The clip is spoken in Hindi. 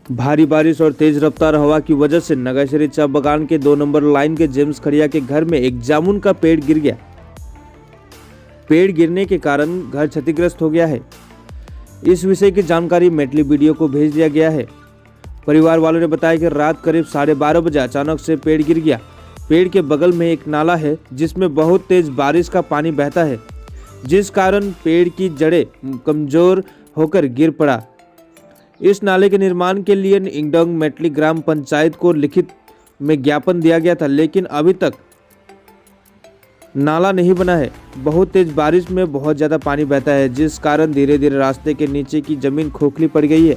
भारी बारिश और तेज रफ्तार हवा की वजह से नगाशरी चाय बागान के 2 नंबर लाइन के जेम्स खड़िया के घर में एक जामुन का पेड़ गिर गया। पेड़ गिरने के कारण घर क्षतिग्रस्त हो गया है। इस विषय की जानकारी मेटली वीडियो को भेज दिया गया है। परिवार वालों ने बताया कि रात करीब 12:30 बजे अचानक से पेड़ गिर गया। पेड़ के बगल में एक नाला है जिसमें बहुत तेज बारिश का पानी बहता है, जिस कारण पेड़ की जड़ें कमजोर होकर गिर पड़ा। इस नाले के निर्माण के लिए इंगडोंग मेटली ग्राम पंचायत को लिखित में ज्ञापन दिया गया था, लेकिन अभी तक नाला नहीं बना है। बहुत तेज बारिश में बहुत ज़्यादा पानी बहता है, जिस कारण धीरे धीरे रास्ते के नीचे की जमीन खोखली पड़ गई है।